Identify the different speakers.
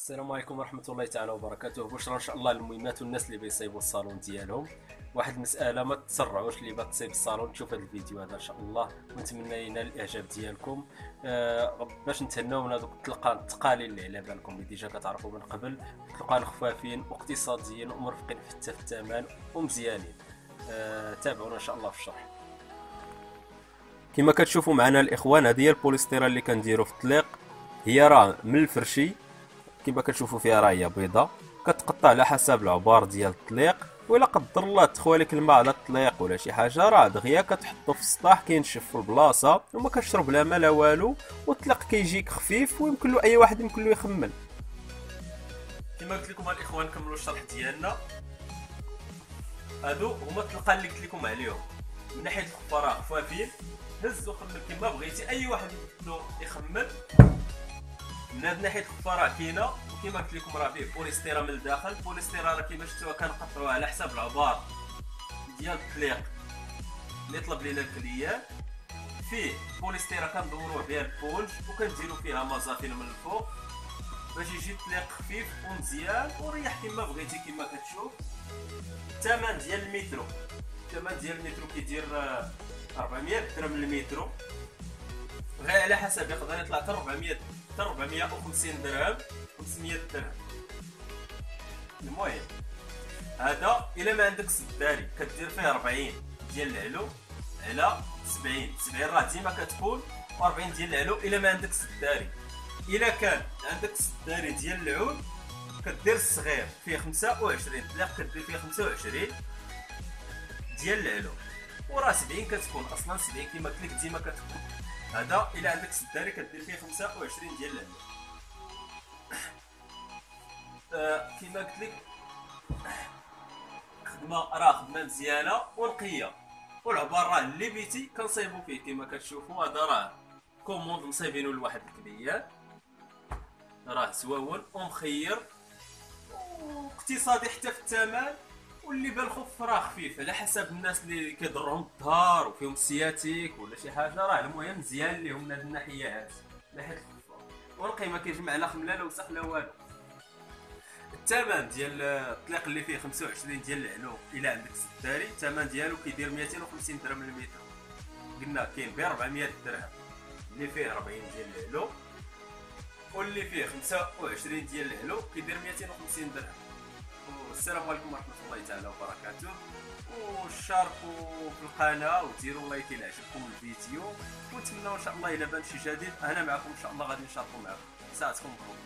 Speaker 1: السلام عليكم ورحمة الله تعالى وبركاته. بشرى ان شاء الله للمهمات والناس اللي بيصيبوا الصالون ديالهم. واحد المسألة، ما تسرعوش اللي باغي تصيب الصالون تشوف هذا الفيديو هذا ان شاء الله، ونتمنى ينال الاعجاب ديالكم. باش نتهناو من هذوك التقاليل اللي على بالكم اللي ديجا كتعرفوا من قبل، تلقى خفافين واقتصاديين ومرفقين حتى في الثمن ومزيانين. تابعونا ان شاء الله في الشرح. كما كتشوفوا معنا الاخوان، هذه هي البوليستيرا اللي كنديروا في الطليق. هي راه من الفرشي، كما كتشوفوا فيها راه هي بيضة، كتقطع على حسب العبار ديال الطليق. وإلا قدر الله تخوى لك الماء على الطليق ولا شي حاجه، راه دغيا كتحطو في السطح كينشف في البلاصه وما كتشرب لا ما لا والو، والطليق كيجيك خفيف ويمكن له اي واحد يمكن له يخمل. كما قلت لكم الاخوان، كملوا الشرح ديالنا. هادو هما الطلقه اللي قلت لكم عليهم. من ناحيه الخفاره خفافين، هز وخمل كما بغيتي، اي واحد يمكن له يخمل. من هاد ناحيه الخفاره كاينه، وكما قلت لكم راه فيه بوليستيرا من الداخل. البوليستيرا راه كيما شفتوها كنقطعوها على حساب العبار ديال الطليق اللي يطلب لينا الكليان. فيه بوليستيرا كندوروه بها البونج وكنديرو فيها مزافين من الفوق باش يجي الطليق خفيف ومزيان وريح كما بغيتي. كما كتشوف الثمن ديال المترو، الثمن ديال المترو كيدير 400 درهم المترو، غير على حسب يقدر يطلع حتى 400 حتى 450 درهم، 500 درهم. المهم هذا الا ما عندك سداري كدير فيه 40 ديال العلو على 70 راه ديما كتكون، و40 ديال العلو الا ما عندك سداري. الا كان عندك سداري ديال العود كدير الصغير فيه 25 طليق، كدير فيه 25 ديال العلو، وراه 70 كتكون اصلا 70 كما قلت لك ديما كتكون. هذا الا عندك سداري كدير فيه 25 ديال العلو. كما قلت لك خدمه مزيانه ونقيه، والعبار راه اللي بيتي كنصايبو فيه. كما كتشوفوا هذا راه كوموند مصايبينو لواحد الكليان، راه زواون ومخير واقتصادي حتى في الثمن، واللي بالخف راه خفيف على حسب الناس اللي كيضرهم الظهر وفيهم السياتيك ولا شي حاجه. راه المهم مزيان ليهم من هاد الناحيه هاد، ناحيه الخفه والقيمه كيجمع لا خمله لا وسخ لا والو. الثمن ديال الطليق اللي فيه 25 ديال العلو الا عندك سداري، الثمن ديالو كيدير 250 درهم للمتر. قلنا كاين ب 400 درهم اللي فيه 40 ديال العلو، واللي فيه 25 ديال العلو كيدير 250 درهم. والسلام عليكم ورحمه الله تعالى وبركاته. وشاركوا في القناه وديروا لايك الى عجبكم الفيديو، ونتمنوا ان شاء الله الى بان شي جديد انا معكم ان شاء الله غادي نشاركوا معكم. ساعتكم مبروك.